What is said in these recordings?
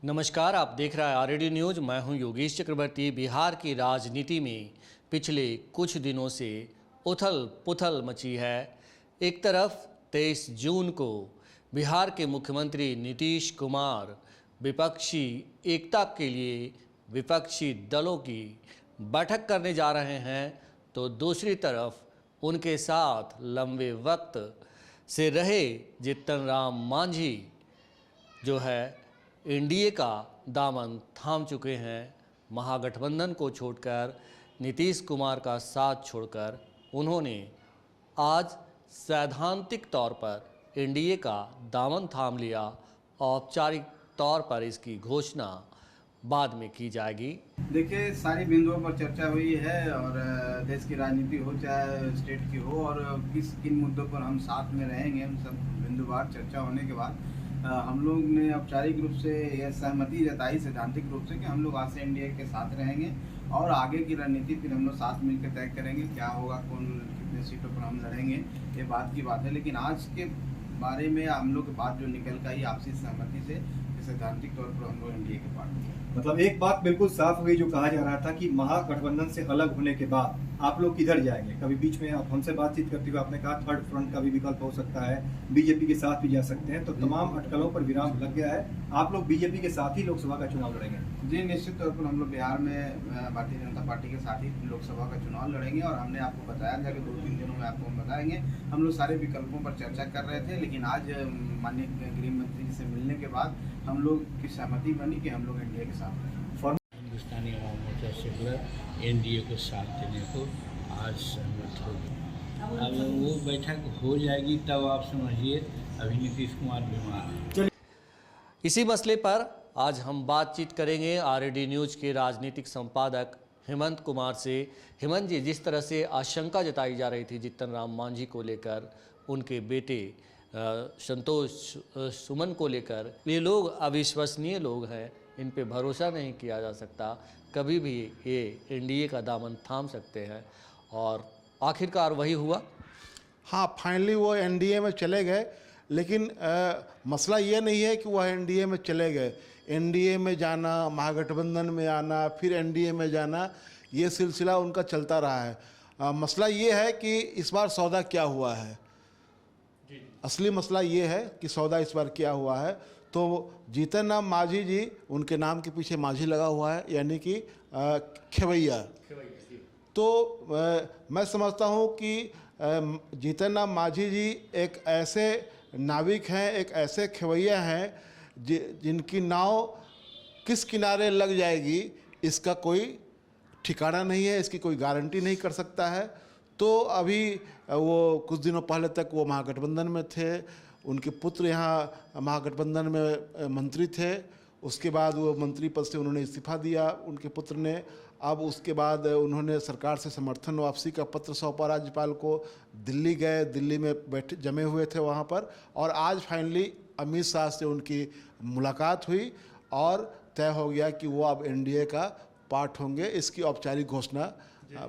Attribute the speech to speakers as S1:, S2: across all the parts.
S1: नमस्कार, आप देख रहे हैं आरडी न्यूज। मैं हूं योगेश चक्रवर्ती। बिहार की राजनीति में पिछले कुछ दिनों से उथल पुथल मची है। एक तरफ 23 जून को बिहार के मुख्यमंत्री नीतीश कुमार विपक्षी एकता के लिए विपक्षी दलों की बैठक करने जा रहे हैं, तो दूसरी तरफ उनके साथ लंबे वक्त से रहे जीतन राम मांझी जो है एनडीए का दामन थाम चुके हैं। महागठबंधन को छोड़कर, नीतीश कुमार का साथ छोड़कर उन्होंने आज सैद्धांतिक तौर पर एनडीए का दामन थाम लिया। औपचारिक तौर पर इसकी घोषणा बाद में की जाएगी।
S2: देखिए, सारी बिंदुओं पर चर्चा हुई है और देश की राजनीति हो चाहे स्टेट की हो, और किन मुद्दों पर हम साथ में रहेंगे, उन सब बिंदुवार चर्चा होने के बाद हम लोग ने औपचारिक रूप से यह सहमति जताई सैद्धांतिक रूप से कि हम लोग आज से एनडीए के साथ रहेंगे और आगे की रणनीति फिर हम लोग साथ मिलकर तय करेंगे। क्या होगा, कौन कितने सीटों पर हम लड़ेंगे, ये बात की बात है। लेकिन आज के बारे में हम लोग बात जो निकल कर आई आपसी सहमति से, सैद्धांतिक तौर पर हम लोग एनडीए के पार्ट।
S3: मतलब एक बात बिल्कुल साफ हुई जो कहा जा रहा था कि महागठबंधन से अलग होने के बाद आप लोग किधर जाएंगे। कभी बीच में आप हमसे बातचीत करते हुए आपने कहा थर्ड फ्रंट का भी विकल्प हो सकता है, बीजेपी के साथ भी जा सकते हैं। तो तमाम अटकलों पर विराम लग गया है। आप लोग बीजेपी के साथ ही लोकसभा का चुनाव लड़ेंगे?
S2: जी, निश्चित तौर पर हम लोग बिहार में भारतीय जनता पार्टी के साथ ही लोकसभा का चुनाव लड़ेंगे। और हमने आपको बताया था कि 2-3 दिनों में आपको हम बताएंगे। हम लोग सारे विकल्पों पर चर्चा कर रहे थे, लेकिन आज माननीय गृह मंत्री जी से मिलने के बाद हम लोग की सहमति बनी कि हम लोग एनडीए के साथ हैं।
S4: हिंदुस्तानी अवाम मोर्चा सेकुलर एनडीए को साथ देने को आज सहमत हो गई। अब वो बैठक हो जाएगी तब आप समझिए, अभी नीतीश कुमार बीमार हैं।
S1: इसी मसले पर आज हम बातचीत करेंगे आरडी न्यूज के राजनीतिक संपादक हेमंत कुमार से। हेमंत जी, जिस तरह से आशंका जताई जा रही थी जीतन राम मांझी को लेकर, उनके बेटे संतोष सुमन को लेकर, ये लोग अविश्वसनीय लोग हैं, इन पे भरोसा नहीं किया जा सकता। कभी भी ये एनडीए का दामन थाम सकते हैं और आखिरकार वही हुआ।
S5: हाँ, फाइनली वो एनडीए में चले गए। लेकिन मसला ये नहीं है कि वह एनडीए में चले गए। एनडीए में जाना, महागठबंधन में आना, फिर एनडीए में जाना, ये सिलसिला उनका चलता रहा है। मसला ये है कि इस बार सौदा क्या हुआ है। असली मसला ये है कि सौदा इस बार क्या हुआ है। तो जीतन राम मांझी जी, उनके नाम के पीछे मांझी लगा हुआ है, यानी कि खेवैया। तो मैं समझता हूँ कि जीतन राम मांझी जी एक ऐसे नाविक हैं, एक ऐसे खेवैया हैं जिनकी नाव किस किनारे लग जाएगी इसका कोई ठिकाना नहीं है, इसकी कोई गारंटी नहीं कर सकता है। तो अभी वो कुछ दिनों पहले तक वो महागठबंधन में थे, उनके पुत्र यहाँ महागठबंधन में मंत्री थे। उसके बाद वो मंत्री पद से उन्होंने इस्तीफा दिया, उनके पुत्र ने। अब उसके बाद उन्होंने सरकार से समर्थन वापसी का पत्र सौंपा राज्यपाल को। दिल्ली गए, दिल्ली में बैठे जमे हुए थे वहाँ पर, और आज फाइनली अमित शाह से उनकी मुलाकात हुई और तय हो गया कि वो अब एनडीए का पार्ट होंगे। इसकी औपचारिक घोषणा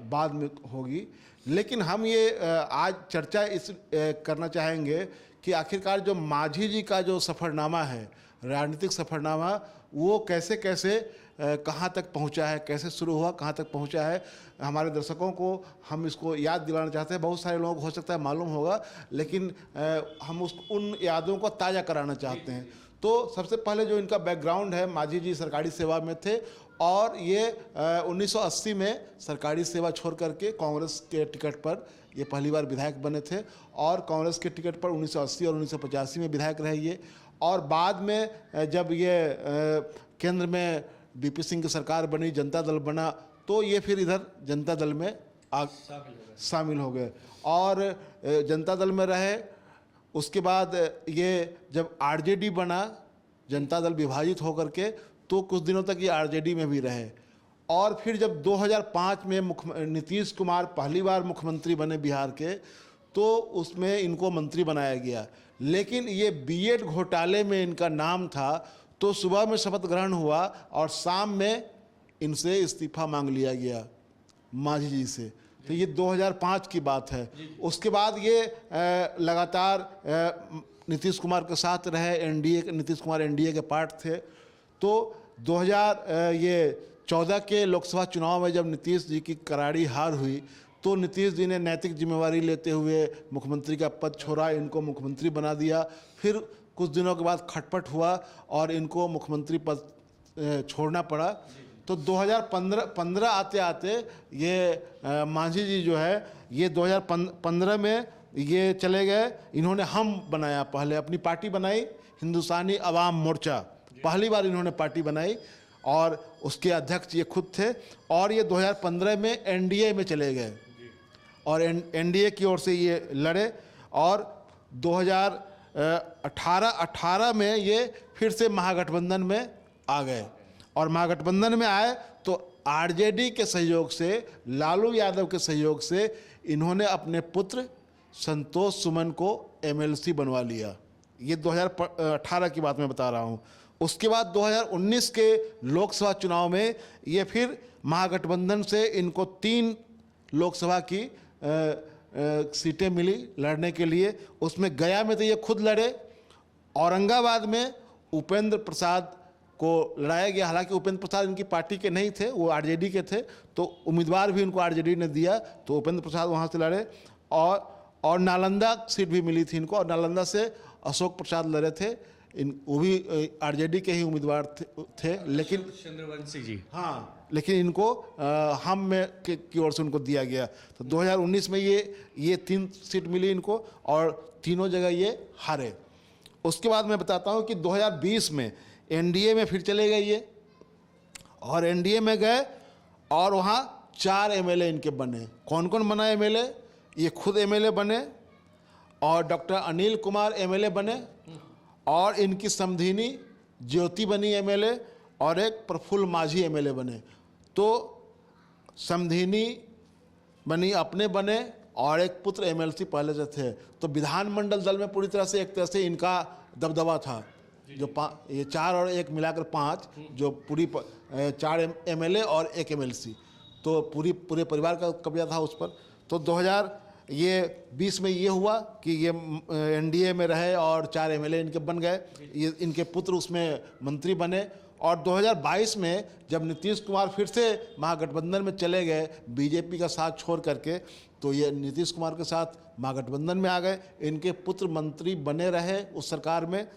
S5: बाद में होगी। लेकिन हम ये आज चर्चा इस करना चाहेंगे कि आखिरकार जो मांझी जी का जो सफ़रनामा है, राजनीतिक सफ़रनामा, वो कैसे कैसे कहाँ तक पहुँचा है, कैसे शुरू हुआ, कहाँ तक पहुँचा है। हमारे दर्शकों को हम इसको याद दिलाना चाहते हैं। बहुत सारे लोगों को हो सकता है मालूम होगा, लेकिन हम उन यादों को ताज़ा कराना चाहते हैं। तो सबसे पहले जो इनका बैकग्राउंड है, मांझी जी सरकारी सेवा में थे और ये 1980 में सरकारी सेवा छोड़ करके कांग्रेस के टिकट पर ये पहली बार विधायक बने थे, और कांग्रेस के टिकट पर 1980 और 1985 में विधायक रहे ये। और बाद में जब ये केंद्र में बीपी सिंह की सरकार बनी, जनता दल बना, तो ये फिर इधर जनता दल में शामिल हो गए और जनता दल में रहे। उसके बाद ये जब आरजेडी बना, जनता दल विभाजित होकर के, तो कुछ दिनों तक ये आरजेडी में भी रहे। और फिर जब 2005 में नीतीश कुमार पहली बार मुख्यमंत्री बने बिहार के, तो उसमें इनको मंत्री बनाया गया। लेकिन ये बीएड घोटाले में इनका नाम था, तो सुबह में शपथ ग्रहण हुआ और शाम में इनसे इस्तीफा मांग लिया गया मांझी जी से। तो ये 2005 की बात है। उसके बाद ये लगातार नीतीश कुमार के साथ रहे, नीतीश कुमार एनडीए के पार्ट थे। तो 2014 के लोकसभा चुनाव में जब नीतीश जी की करारी हार हुई तो नीतीश जी ने नैतिक जिम्मेवारी लेते हुए मुख्यमंत्री का पद छोड़ा, इनको मुख्यमंत्री बना दिया। फिर कुछ दिनों के बाद खटपट हुआ और इनको मुख्यमंत्री पद छोड़ना पड़ा। तो 2015 आते आते ये मांझी जी जो है ये 2015 में ये चले गए। इन्होंने हम बनाया, पहले अपनी पार्टी बनाई हिंदुस्तानी अवाम मोर्चा, पहली बार इन्होंने पार्टी बनाई और उसके अध्यक्ष ये खुद थे। और ये 2015 में एनडीए में चले गए और एनडीए की ओर से ये लड़े और 2018 में ये फिर से महागठबंधन में आ गए। और महागठबंधन में आए तो आरजेडी के सहयोग से, लालू यादव के सहयोग से इन्होंने अपने पुत्र संतोष सुमन को एमएलसी बनवा लिया। ये 2018 की बात मैं बता रहा हूँ। उसके बाद 2019 के लोकसभा चुनाव में ये फिर महागठबंधन से इनको 3 लोकसभा की सीटें मिली लड़ने के लिए। उसमें गया में तो ये खुद लड़े, औरंगाबाद में उपेंद्र प्रसाद को लड़ाया गया। हालांकि उपेंद्र प्रसाद इनकी पार्टी के नहीं थे, वो आरजेडी के थे, तो उम्मीदवार भी उनको आरजेडी ने दिया, तो उपेंद्र प्रसाद वहाँ से लड़े। और नालंदा सीट भी मिली थी इनको और नालंदा से अशोक प्रसाद लड़े थे, वो भी आरजेडी के ही उम्मीदवार थे लेकिन
S1: चंद्रवंशी जी,
S5: हाँ, लेकिन इनको हम में की ओर से उनको दिया गया। तो 2019 में ये 3 सीट मिली इनको और तीनों जगह ये हारे। उसके बाद मैं बताता हूँ कि 2020 में एनडीए में फिर चले गए ये और एनडीए में गए और वहाँ 4 एमएलए इनके बने। कौन कौन बना एमएलए? ये खुद एमएलए बने और डॉक्टर अनिल कुमार एमएलए बने और इनकी समधिनी ज्योति बनी एमएलए और एक प्रफुल्ल माझी एमएलए बने। तो समधिनी बनी, अपने बने और एक पुत्र एमएलसी पहले से थे। तो विधानमंडल दल में पूरी तरह से एक तरह से इनका दबदबा था, जो ये 4 और 1 मिलाकर 5, जो पूरी 4 एमएलए और 1 एमएलसी, तो पूरे परिवार का कब्जा था उस पर। तो 2020 में ये हुआ कि ये एनडीए में रहे और 4 एमएलए इनके बन गए, ये इनके पुत्र उसमें मंत्री बने। और 2022 में जब नीतीश कुमार फिर से महागठबंधन में चले गए बीजेपी का साथ छोड़ करके, तो ये नीतीश कुमार के साथ महागठबंधन में आ गए। इनके पुत्र मंत्री बने रहे उस सरकार में।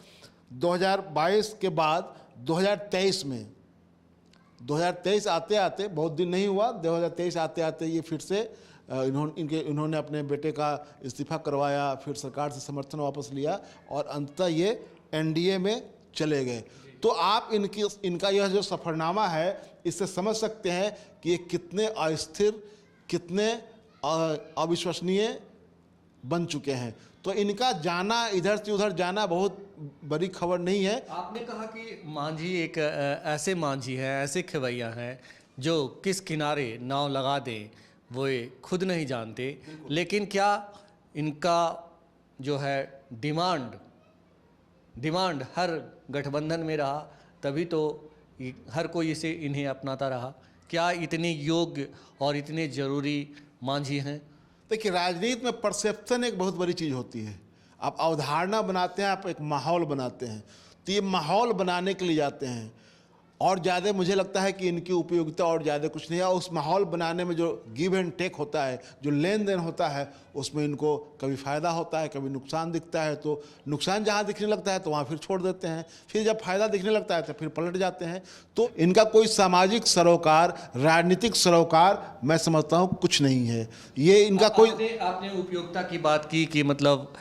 S5: 2022 के बाद 2023 आते आते, बहुत दिन नहीं हुआ, 2023 आते आते ये फिर से इन्होंने अपने बेटे का इस्तीफा करवाया, फिर सरकार से समर्थन वापस लिया और अंततः ये एनडीए में चले गए। तो आप इनका यह जो सफरनामा है, इससे समझ सकते हैं कि ये कितने अस्थिर, कितने अविश्वसनीय बन चुके हैं। तो इनका जाना, इधर से उधर जाना बहुत बड़ी खबर नहीं है।
S1: आपने कहा कि मांझी एक ऐसे मांझी हैं, ऐसे खेवैया हैं जो किस किनारे नाव लगा दें वो ये खुद नहीं जानते। लेकिन क्या इनका जो है डिमांड हर गठबंधन में रहा, तभी तो हर कोई इन्हें अपनाता रहा? क्या इतने योग्य और इतने ज़रूरी मांझी हैं?
S5: देखिए, राजनीति में परसेप्शन एक बहुत बड़ी चीज़ होती है। आप अवधारणा बनाते हैं, आप एक माहौल बनाते हैं। तो ये माहौल बनाने के लिए जाते हैं और ज़्यादा मुझे लगता है कि इनकी उपयोगिता और ज़्यादा कुछ नहीं है। उस माहौल बनाने में जो गिव एंड टेक होता है, जो लेन देन होता है, उसमें इनको कभी फ़ायदा होता है, कभी नुकसान दिखता है। तो नुकसान जहाँ दिखने लगता है तो वहाँ फिर छोड़ देते हैं, फिर जब फ़ायदा दिखने लगता है तो फिर पलट जाते हैं। तो इनका कोई सामाजिक सरोकार, राजनीतिक सरोकार मैं समझता हूँ कुछ नहीं है। ये इनका कोई
S1: आपने उपयोगिता की बात की कि मतलब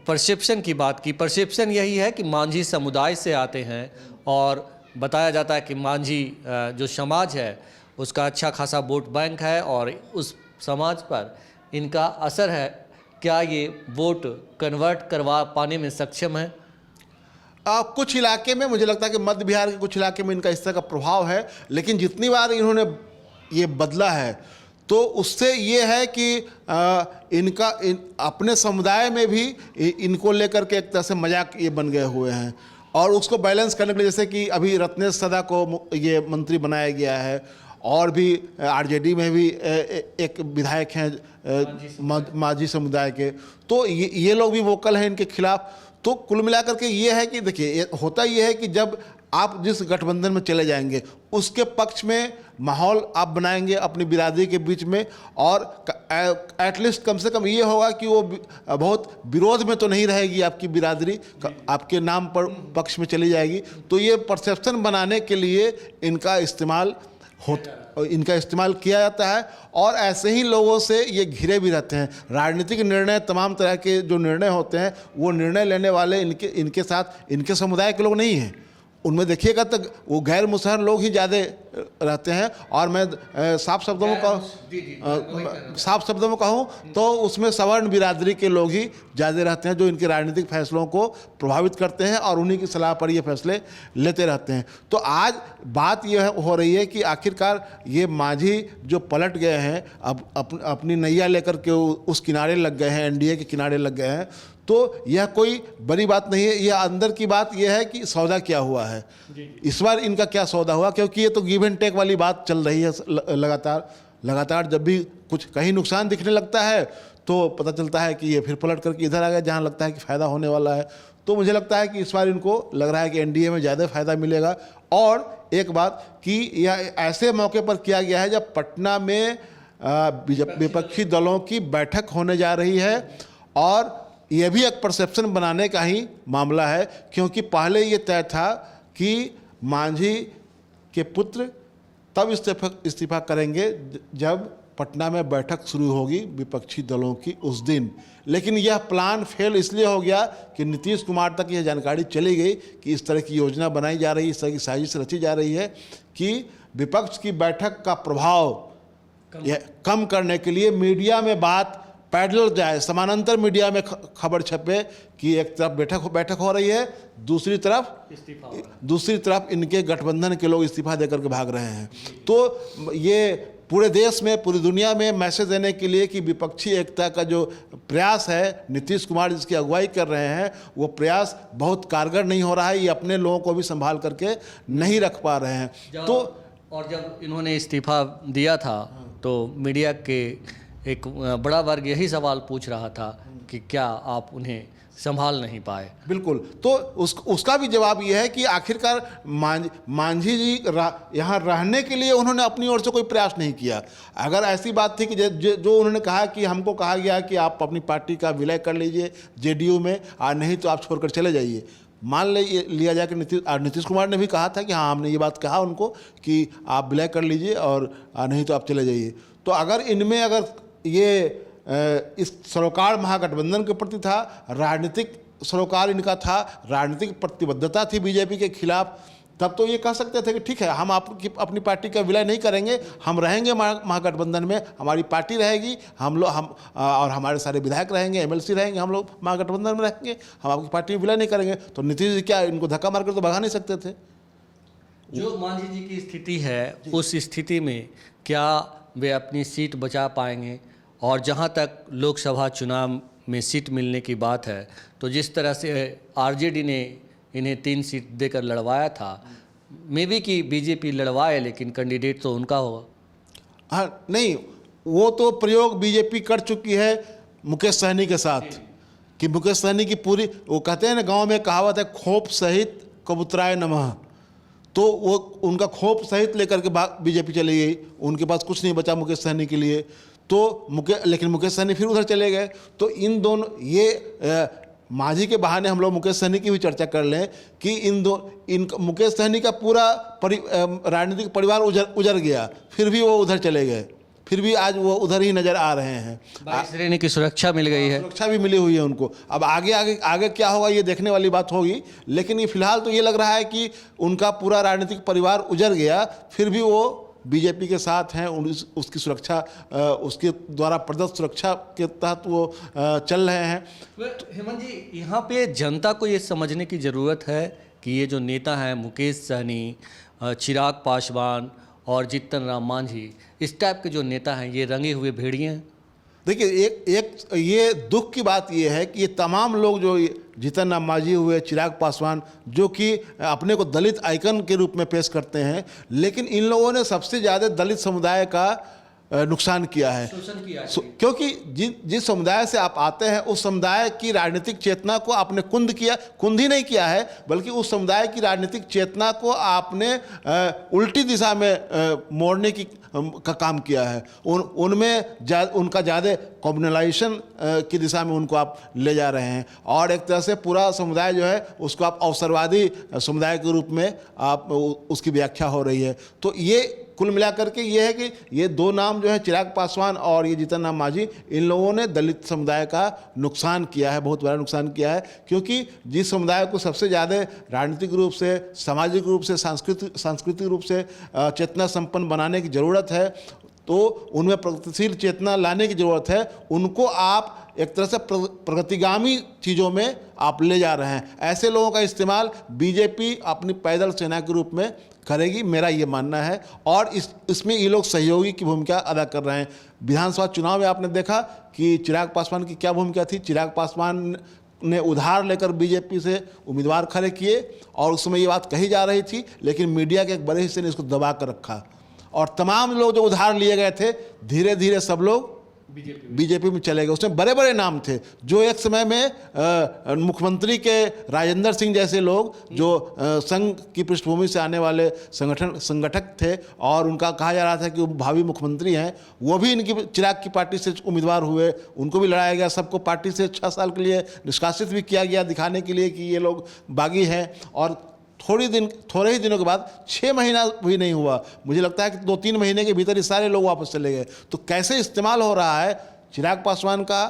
S1: परसेप्शन की बात की। परसेप्शन यही है कि मांझी समुदाय से आते हैं और बताया जाता है कि मांझी जो समाज है उसका अच्छा खासा वोट बैंक है और उस समाज पर इनका असर है। क्या ये वोट कन्वर्ट करवा पाने में सक्षम है?
S5: कुछ इलाके में मुझे लगता है कि मध्य बिहार के कुछ इलाके में इनका इस तरह का प्रभाव है, लेकिन जितनी बार इन्होंने ये बदला है तो उससे ये है कि अपने समुदाय में भी इनको लेकर के एक तरह से मजाक ये बन गए हुए हैं। और उसको बैलेंस करने के लिए, जैसे कि अभी रत्नेश सदा को ये मंत्री बनाया गया है और भी आरजेडी में भी एक विधायक हैं मांझी समुदाय के, तो ये लोग भी वोकल हैं इनके खिलाफ। तो कुल मिलाकर के ये है कि देखिए, होता ये है कि जब आप जिस गठबंधन में चले जाएंगे उसके पक्ष में माहौल आप बनाएंगे अपनी बिरादरी के बीच में, और एटलीस्ट कम से कम ये होगा कि वो बहुत विरोध में तो नहीं रहेगी आपकी बिरादरी, आपके नाम पर पक्ष में चली जाएगी। तो ये परसेप्शन बनाने के लिए इनका इस्तेमाल किया जाता है, और ऐसे ही लोगों से ये घिरे भी रहते हैं। राजनीतिक निर्णय, तमाम तरह के जो निर्णय होते हैं, वो निर्णय लेने वाले इनके साथ इनके समुदाय के लोग नहीं हैं। उनमें देखिएगा तो वो गैर मुसहर लोग ही ज़्यादा रहते हैं। और मैं साफ शब्दों में कहूँ तो उसमें सवर्ण बिरादरी के लोग ही ज़्यादा रहते हैं, जो इनके राजनीतिक फैसलों को प्रभावित करते हैं और उन्हीं की सलाह पर ये फैसले लेते रहते हैं। तो आज बात यह हो रही है कि आखिरकार ये मांझी जो पलट गए हैं, अब अपनी नैया लेकर के उस किनारे लग गए हैं, एनडीए के किनारे लग गए हैं, तो यह कोई बड़ी बात नहीं है। यह अंदर की बात यह है कि सौदा क्या हुआ है, इस बार इनका क्या सौदा हुआ, क्योंकि ये तो गिव एंड टेक वाली बात चल रही है लगातार। जब भी कुछ कहीं नुकसान दिखने लगता है तो पता चलता है कि ये फिर पलट करके इधर आ गया जहाँ लगता है कि फ़ायदा होने वाला है। तो मुझे लगता है कि इस बार इनको लग रहा है कि एनडीए में ज़्यादा फ़ायदा मिलेगा। और एक बात कि यह ऐसे मौके पर किया गया है जब पटना में विपक्षी दलों की बैठक होने जा रही है, और यह भी एक परसेप्शन बनाने का ही मामला है, क्योंकि पहले ये तय था कि मांझी के पुत्र तब इस्तीफा करेंगे जब पटना में बैठक शुरू होगी विपक्षी दलों की उस दिन। लेकिन यह प्लान फेल इसलिए हो गया कि नीतीश कुमार तक यह जानकारी चली गई कि इस तरह की योजना बनाई जा रही है, इस तरह की साजिश रची जा रही है कि विपक्ष की बैठक का प्रभाव कम करने के लिए मीडिया में बात पैरेलल जाए, समानांतर मीडिया में खबर छपे कि एक तरफ बैठक हो रही है, दूसरी तरफ इनके गठबंधन के लोग इस्तीफा देकर के भाग रहे हैं। तो ये पूरे देश में, पूरी दुनिया में मैसेज देने के लिए कि विपक्षी एकता का जो प्रयास है नीतीश कुमार जिसकी अगुवाई कर रहे हैं, वो प्रयास बहुत कारगर नहीं हो रहा है। ये अपने लोगों को भी संभाल करके नहीं रख पा रहे हैं।
S1: जब इन्होंने इस्तीफा दिया था तो मीडिया के एक बड़ा वर्ग यही सवाल पूछ रहा था कि क्या आप उन्हें संभाल नहीं पाए।
S5: बिल्कुल, तो उसका भी जवाब यह है कि आखिरकार मांझी जी यहाँ रहने के लिए उन्होंने अपनी ओर से कोई प्रयास नहीं किया। अगर ऐसी बात थी कि जो उन्होंने कहा कि हमको कहा गया कि आप अपनी पार्टी का विलय कर लीजिए जेडीयू में, और नहीं तो आप छोड़कर चले जाइए, मान लिया जाए कि नीतीश कुमार ने भी कहा था कि हाँ, हमने ये बात कहा उनको कि आप विलय कर लीजिए और नहीं तो आप चले जाइए। तो अगर इनमें ये इस सरोकार महागठबंधन के प्रति था, राजनीतिक सरोकार इनका था, राजनीतिक प्रतिबद्धता थी बीजेपी के खिलाफ, तब तो ये कह सकते थे कि ठीक है, हम अपनी पार्टी का विलय नहीं करेंगे, हम रहेंगे महागठबंधन में, हमारी पार्टी रहेगी, हम और हमारे सारे विधायक रहेंगे, एमएलसी रहेंगे, हम लोग महागठबंधन में रहेंगे, हम आपकी पार्टी में विलय नहीं करेंगे। तो नीतीश जी क्या इनको धक्का मारकर तो भगा नहीं सकते थे।
S1: जो मांझी जी की स्थिति है, उस स्थिति में क्या वे अपनी सीट बचा पाएंगे? और जहां तक लोकसभा चुनाव में सीट मिलने की बात है, तो जिस तरह से आरजेडी ने इन्हें 3 सीट देकर लड़वाया था, मे बी कि बीजेपी लड़वाए लेकिन कैंडिडेट तो उनका होगा।
S5: हाँ, नहीं, वो तो प्रयोग बीजेपी कर चुकी है मुकेश सहनी के साथ, कि मुकेश सहनी की पूरी, वो कहते हैं ना गांव में कहावत है, खोप सहित कबूतराय नमः, तो वो उनका खोप सहित लेकर के बीजेपी चली गई, उनके पास कुछ नहीं बचा मुकेश सहनी के लिए। तो लेकिन मुकेश सहनी फिर उधर चले गए। तो इन दोनों, ये मांझी के बहाने हम लोग मुकेश सहनी की भी चर्चा कर लें कि मुकेश सहनी का पूरा राजनीतिक परिवार उजर गया, फिर भी वो उधर चले गए, फिर भी आज वो उधर ही नजर आ रहे हैं।
S1: 22 श्रेणी की सुरक्षा मिल गई है,
S5: सुरक्षा भी मिली हुई है उनको। अब आगे क्या होगा ये देखने वाली बात होगी, लेकिन ये फिलहाल तो ये लग रहा है कि उनका पूरा राजनीतिक परिवार उजर गया, फिर भी वो बीजेपी के साथ हैं, उसकी सुरक्षा, उसके द्वारा प्रदत्त सुरक्षा के तहत वो चल रहे हैं।
S1: हेमंत जी, यहाँ पे जनता को ये समझने की ज़रूरत है कि ये जो नेता हैं मुकेश सहनी, चिराग पासवान और जीतन राम मांझी, इस टाइप के जो नेता हैं, ये रंगे हुए भेड़िए हैं।
S5: देखिए, एक ये दुख की बात ये है कि ये तमाम लोग, जो जीतन राम मांझी हुए, चिराग पासवान, जो कि अपने को दलित आइकन के रूप में पेश करते हैं, लेकिन इन लोगों ने सबसे ज़्यादा दलित समुदाय का नुकसान किया है। क्योंकि जिस समुदाय से आप आते हैं उस समुदाय की राजनीतिक चेतना को आपने कुंद ही नहीं किया है, बल्कि उस समुदाय की राजनीतिक चेतना को आपने उल्टी दिशा में मोड़ने का काम किया है। उनमें उनका ज़्यादा कम्युनलाइजेशन की दिशा में उनको आप ले जा रहे हैं, और एक तरह से पूरा समुदाय जो है उसको आप अवसरवादी समुदाय के रूप में आप उसकी व्याख्या हो रही है। तो ये कुल मिलाकर के ये है कि ये दो नाम जो है, चिराग पासवान और ये जीतन राम मांझी, इन लोगों ने दलित समुदाय का नुकसान किया है, बहुत बड़ा नुकसान किया है। क्योंकि जिस समुदाय को सबसे ज़्यादा राजनीतिक रूप से, सामाजिक रूप से, सांस्कृतिक रूप से चेतना संपन्न बनाने की ज़रूरत है, तो उनमें प्रगतिशील चेतना लाने की ज़रूरत है। उनको आप एक तरह से प्रगतिगामी चीज़ों में आप ले जा रहे हैं। ऐसे लोगों का इस्तेमाल बीजेपी अपनी पैदल सेना के रूप में करेगी, मेरा ये मानना है। और इसमें ये लोग सहयोगी की भूमिका अदा कर रहे हैं। विधानसभा चुनाव में आपने देखा कि चिराग पासवान की क्या भूमिका थी। चिराग पासवान ने उधार लेकर बीजेपी से उम्मीदवार खड़े किए, और उस समय ये बात कही जा रही थी, लेकिन मीडिया के एक बड़े हिस्से ने इसको दबा कर रखा, और तमाम लोग जो उधार लिए गए थे धीरे धीरे सब लोग बीजेपी में चले गए। उसमें बड़े बड़े नाम थे जो एक समय में मुख्यमंत्री के राजेंद्र सिंह जैसे लोग, जो संघ की पृष्ठभूमि से आने वाले संगठक थे, और उनका कहा जा रहा था कि वो भावी मुख्यमंत्री हैं, वो भी इनकी चिराग की पार्टी से उम्मीदवार हुए। उनको भी लड़ाया गया, सबको पार्टी से 6 साल के लिए निष्कासित भी किया गया, दिखाने के लिए कि ये लोग बागी हैं। और थोड़े ही दिनों के बाद, 6 महीना भी नहीं हुआ, मुझे लगता है कि 2-3 महीने के भीतर ये सारे लोग वापस चले गए। तो कैसे इस्तेमाल हो रहा है चिराग पासवान का,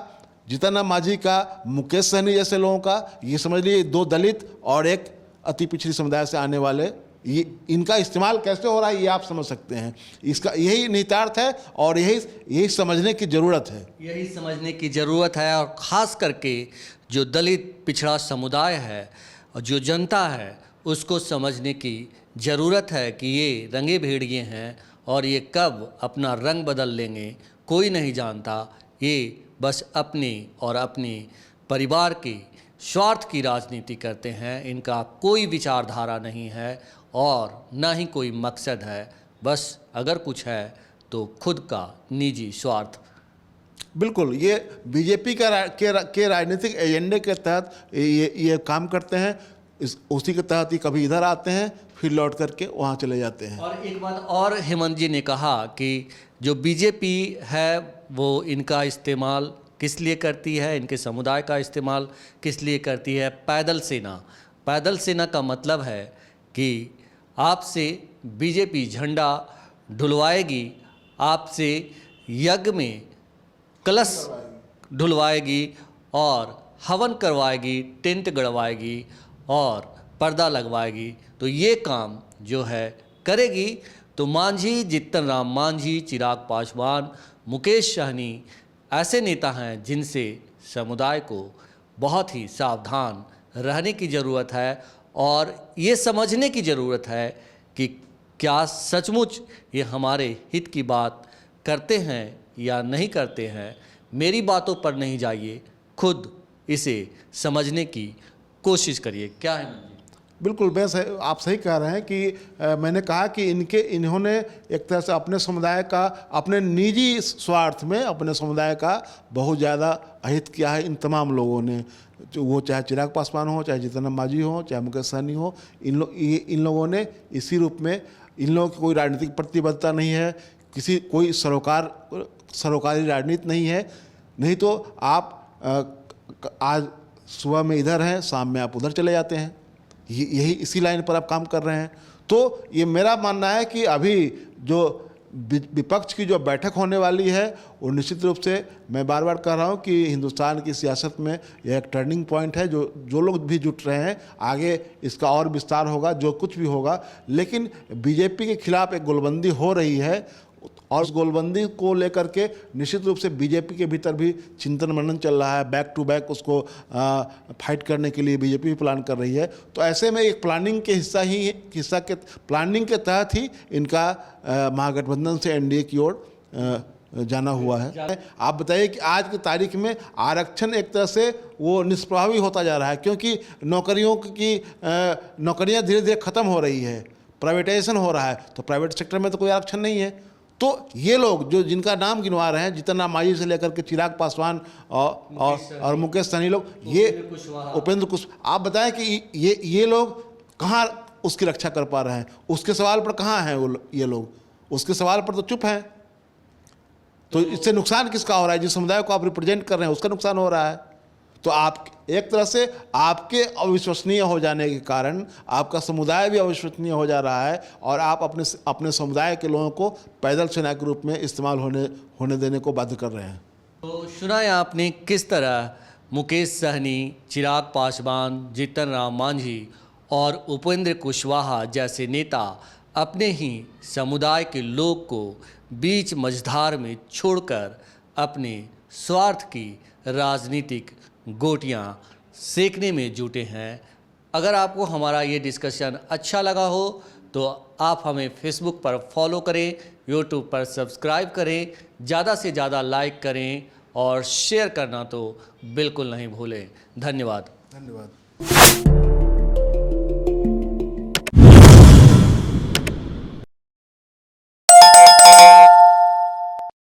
S5: जीतन राम मांझी का, मुकेश सहनी जैसे लोगों का, ये समझ लीजिए 2 दलित और एक अति पिछड़ी समुदाय से आने वाले, ये इनका इस्तेमाल कैसे हो रहा है ये आप समझ सकते हैं। इसका यही निहितार्थ है, और यही समझने की ज़रूरत है।
S1: यही समझने की ज़रूरत है, और ख़ास करके जो दलित पिछड़ा समुदाय है और जो जनता है, उसको समझने की ज़रूरत है कि ये रंगे भेड़िए हैं, और ये कब अपना रंग बदल लेंगे कोई नहीं जानता। ये बस अपने और अपने परिवार के स्वार्थ की राजनीति करते हैं। इनका कोई विचारधारा नहीं है और ना ही कोई मकसद है। बस अगर कुछ है तो खुद का निजी स्वार्थ।
S5: बिल्कुल, ये बीजेपी के राजनीतिक एजेंडे के तहत ये काम करते हैं। उसी के तहत ही कभी इधर आते हैं, फिर लौट करके वहाँ चले जाते हैं।
S1: और एक बात और हेमंत जी ने कहा कि जो बीजेपी है वो इनका इस्तेमाल किस लिए करती है, इनके समुदाय का इस्तेमाल किस लिए करती है। पैदल सेना का मतलब है कि आपसे बीजेपी झंडा ढुलवाएगी, आपसे यज्ञ में कलश ढुलवाएगी और हवन करवाएगी, टेंट गड़वाएगी और पर्दा लगवाएगी। तो ये काम जो है करेगी। तो मांझी, जीतन राम मांझी, चिराग पासवान, मुकेश सहनी ऐसे नेता हैं जिनसे समुदाय को बहुत ही सावधान रहने की ज़रूरत है, और ये समझने की ज़रूरत है कि क्या सचमुच ये हमारे हित की बात करते हैं या नहीं करते हैं। मेरी बातों पर नहीं जाइए, खुद इसे समझने की कोशिश करिए। क्या है?
S5: बिल्कुल, आप सही कह रहे हैं कि मैंने कहा कि इन्होंने एक तरह से अपने समुदाय का, अपने निजी स्वार्थ में अपने समुदाय का बहुत ज़्यादा अहित किया है। इन तमाम लोगों ने, वो चाहे चिराग पासवान हो, चाहे जीतन राम मांझी हो, चाहे मुकेश सहनी हो, इन लोगों ने इसी रूप में, इन लोगों की कोई राजनीतिक प्रतिबद्धता नहीं है, कोई सरोकारी राजनीति नहीं है। नहीं तो आप आज सुबह में इधर हैं, शाम में आप उधर चले जाते हैं, यही इसी लाइन पर आप काम कर रहे हैं। तो ये मेरा मानना है कि अभी जो विपक्ष की जो बैठक होने वाली है वो निश्चित रूप से, मैं बार बार कह रहा हूँ कि हिंदुस्तान की सियासत में यह एक टर्निंग पॉइंट है। जो लोग भी जुट रहे हैं, आगे इसका और विस्तार होगा, जो कुछ भी होगा। लेकिन बीजेपी के खिलाफ एक गोलबंदी हो रही है, और उस गोलबंदी को लेकर के निश्चित रूप से बीजेपी के भीतर भी चिंतन मनन चल रहा है। बैक टू बैक उसको फाइट करने के लिए बीजेपी भी प्लान कर रही है। तो ऐसे में एक प्लानिंग के प्लानिंग के तहत ही इनका महागठबंधन से एनडीए की ओर जाना हुआ है। आप बताइए कि आज की तारीख में आरक्षण एक तरह से वो निष्प्रभावी होता जा रहा है, क्योंकि नौकरियां धीरे धीरे ख़त्म हो रही है, प्राइवेटाइजेशन हो रहा है। तो प्राइवेट सेक्टर में तो कोई आरक्षण नहीं है, तो ये लोग जो जिनका नाम गिनवा रहे हैं, जीतन राम मांझी से लेकर के चिराग पासवान और मुकेश सहनी लोग, ये उपेंद्र कुशवाहा, आप बताएं कि ये लोग कहाँ उसकी रक्षा कर पा रहे हैं? उसके सवाल पर कहाँ हैं ये लोग? उसके सवाल पर तो चुप हैं। तो इससे नुकसान किसका हो रहा है? जिस समुदाय को आप रिप्रेजेंट कर रहे हैं उसका नुकसान हो रहा है। तो आप एक तरह से आपके अविश्वसनीय हो जाने के कारण आपका समुदाय भी अविश्वसनीय हो जा रहा है और आप अपने समुदाय के लोगों को पैदल सेना के रूप में इस्तेमाल होने देने को बाध्य कर रहे हैं।
S1: तो सुना है आपने किस तरह मुकेश सहनी, चिराग पासवान, जीतन राम मांझी और उपेंद्र कुशवाहा जैसे नेता अपने ही समुदाय के लोग को बीच मझधार में छोड़कर अपने स्वार्थ की राजनीतिक गोटियां सेकने में जुटे हैं। अगर आपको हमारा ये डिस्कशन अच्छा लगा हो तो आप हमें फेसबुक पर फॉलो करें, यूट्यूब पर सब्सक्राइब करें, ज़्यादा से ज़्यादा लाइक करें और शेयर करना तो बिल्कुल नहीं भूलें। धन्यवाद।
S5: धन्यवाद।